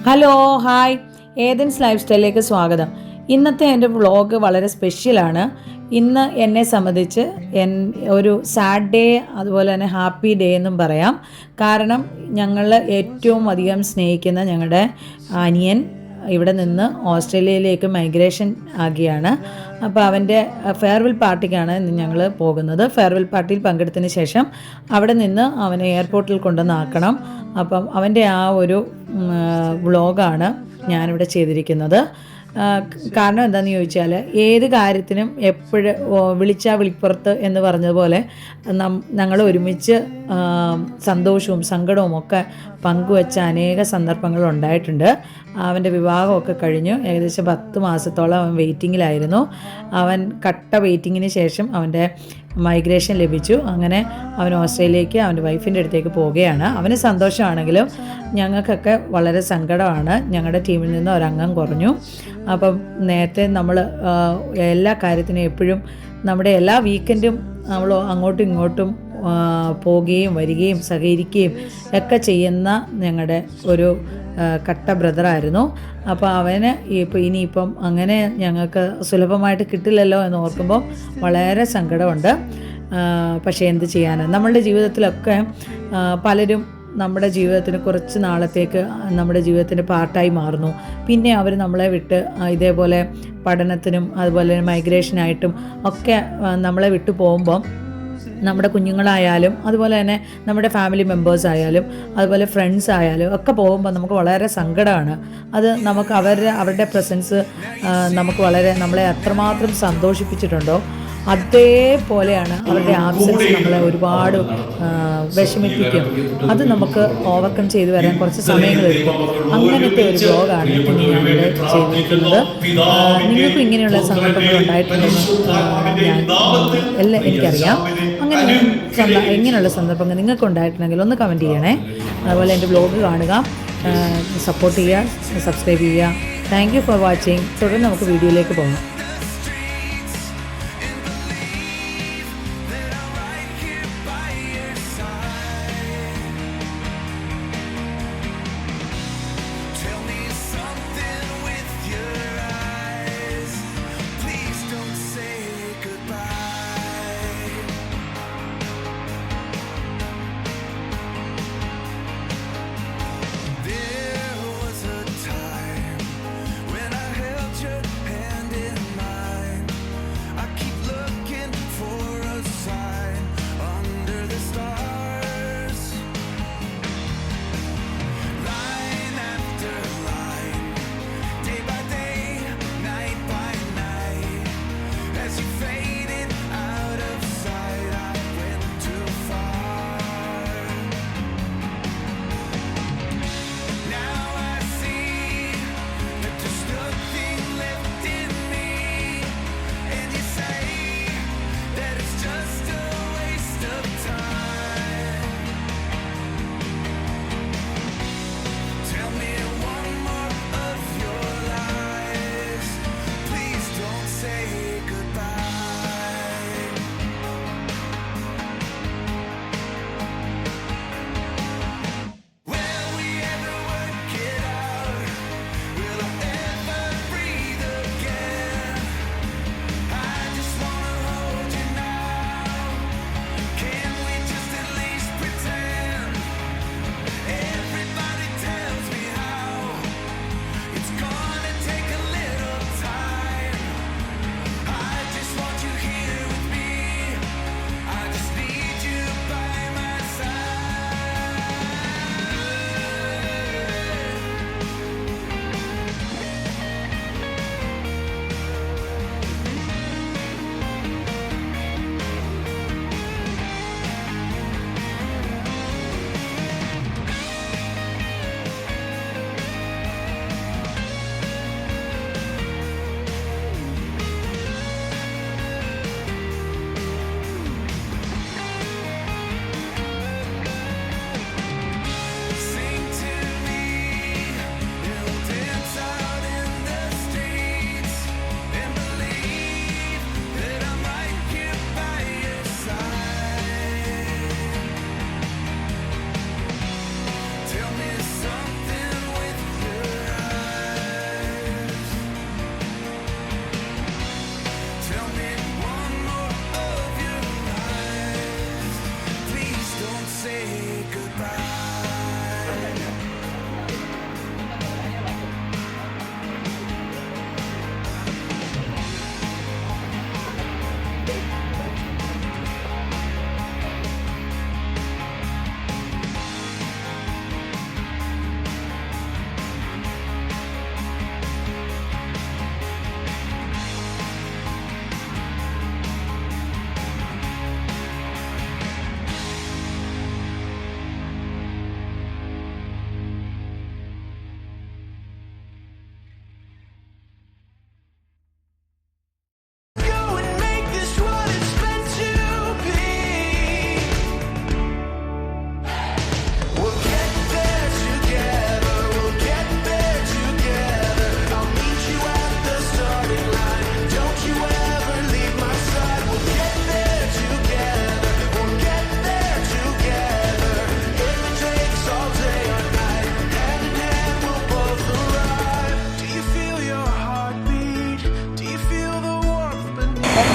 Hello hi Athens life സ്റ്റൈലിലേക്ക് സ്വാഗതം. ഇന്നത്തെ എൻ്റെ വ്ളോഗ് വളരെ സ്പെഷ്യലാണ്. ഇന്ന് എന്നെ സംബന്ധിച്ച് ഒരു സാഡ് ഡേ അതുപോലെ തന്നെ ഹാപ്പി ഡേ എന്നും പറയാം. കാരണം ഞങ്ങൾ ഏറ്റവും അധികം സ്നേഹിക്കുന്ന ഞങ്ങളുടെ അനിയൻ ഇവിടെ നിന്ന് ഓസ്ട്രേലിയയിലേക്ക് മൈഗ്രേഷൻ ആകിയാണ്. അപ്പോൾ അവൻ്റെ ഫെയർവെൽ പാർട്ടിക്കാണ് ഇന്ന് ഞങ്ങൾ പോകുന്നത്. ഫെയർവെൽ പാർട്ടിയിൽ പങ്കെടുത്തതിന് ശേഷം അവിടെ നിന്ന് അവനെ എയർപോർട്ടിൽ കൊണ്ടുവന്നാക്കണം. അപ്പം അവൻ്റെ ആ ഒരു വ്ളോഗാണ് ഞാനിവിടെ ചെയ്തിരിക്കുന്നത്. കാരണം എന്താണെന്ന് ചോദിച്ചാൽ ഏത് കാര്യത്തിനും എപ്പോഴും വിളിച്ചാൽ വിളിപ്പുറത്ത് എന്ന് പറഞ്ഞതുപോലെ ഞങ്ങൾ ഒരുമിച്ച് സന്തോഷവും സങ്കടവും ഒക്കെ പങ്കുവച്ച അനേക സന്ദർഭങ്ങൾ ഉണ്ടായിട്ടുണ്ട്. അവൻ്റെ വിവാഹമൊക്കെ കഴിഞ്ഞു. ഏകദേശം 10 മാസത്തോളം അവൻ വെയിറ്റിങ്ങിലായിരുന്നു. അവൻ കട്ട വെയിറ്റിങ്ങിന് ശേഷം അവൻ്റെ മൈഗ്രേഷൻ ലഭിച്ചു. അങ്ങനെ അവൻ ഓസ്ട്രേലിയയിലേക്ക് അവൻ്റെ വൈഫിൻ്റെ അടുത്തേക്ക് പോവുകയാണ്. അവന് സന്തോഷമാണെങ്കിലും ഞങ്ങൾക്കൊക്കെ വളരെ സങ്കടമാണ്. ഞങ്ങളുടെ ടീമിൽ നിന്ന് ഒരംഗം കുറഞ്ഞു. അപ്പം നേരത്തെ നമ്മൾ എല്ലാ കാര്യത്തിനും എപ്പോഴും നമ്മുടെ എല്ലാ വീക്കെൻഡും നമ്മൾ അങ്ങോട്ടും ഇങ്ങോട്ടും പോവുകയും വരികയും സഹകരിക്കുകയും ഒക്കെ ചെയ്യുന്ന ഞങ്ങളുടെ ഒരു കട്ട ബ്രദറായിരുന്നു. അപ്പോൾ അവന് ഇനിയിപ്പം അങ്ങനെ ഞങ്ങൾക്ക് സുലഭമായിട്ട് കിട്ടില്ലല്ലോ എന്ന് ഓർക്കുമ്പോൾ വളരെ സങ്കടമുണ്ട്. പക്ഷേ എന്ത് ചെയ്യാനാണ്, നമ്മളുടെ ജീവിതത്തിലൊക്കെ പലരും നമ്മുടെ ജീവിതത്തിന് കുറച്ച് നാളത്തേക്ക് നമ്മുടെ ജീവിതത്തിൻ്റെ പാർട്ടായി മാറുന്നു. പിന്നെ അവർ നമ്മളെ വിട്ട് ഇതേപോലെ പഠനത്തിനും അതുപോലെ മൈഗ്രേഷനായിട്ടും ഒക്കെ നമ്മളെ വിട്ടു പോകുമ്പം നമ്മുടെ കുഞ്ഞുങ്ങളായാലും അതുപോലെ തന്നെ നമ്മുടെ ഫാമിലി മെമ്പേഴ്സ് ആയാലും അതുപോലെ ഫ്രണ്ട്സ് ആയാലും ഒക്കെ പോകുമ്പോൾ നമുക്ക് വളരെ സങ്കടമാണ്. അത് നമുക്ക് അവരുടെ പ്രസൻസ് നമുക്ക് നമ്മളെ അത്രമാത്രം സന്തോഷിപ്പിച്ചിട്ടുണ്ടോ അതേപോലെയാണ് അവരുടെ ആബ്സെൻസ് നമ്മളെ ഒരുപാട് വിഷമിപ്പിക്കും. അത് നമുക്ക് ഓവർകം ചെയ്ത് വരാൻ കുറച്ച് സമയങ്ങളെടുക്കും. അങ്ങനത്തെ ഒരു ബ്ലോഗാണ് ഇന്ന് ഞാനിവിടെ ചെയ്തിരിക്കുന്നത്. നിങ്ങൾക്കും ഇങ്ങനെയുള്ള സന്ദർഭങ്ങൾ ഉണ്ടായിട്ടുണ്ടെന്ന് എനിക്കറിയാം. ഇങ്ങനെയുള്ള സന്ദർഭങ്ങൾ നിങ്ങൾക്ക് ഉണ്ടായിട്ടുണ്ടെങ്കിൽ ഒന്ന് കമൻറ്റ് ചെയ്യണേ. അതുപോലെ എൻ്റെ ബ്ലോഗ് കാണുക, സപ്പോർട്ട് ചെയ്യുക, സബ്സ്ക്രൈബ് ചെയ്യുക. Thank you for watching. തുടർന്ന് നമുക്ക് വീഡിയോയിലേക്ക് പോകാം. When I held your hand in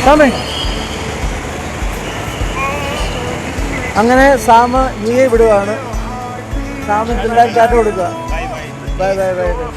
സാമേ അങ്ങനെ സാമ നീയെ വിടുവാണ്. സാമ പിള്ളേർ ചാറ്റ് കൊടുക്കുക. Bye bye bye bye.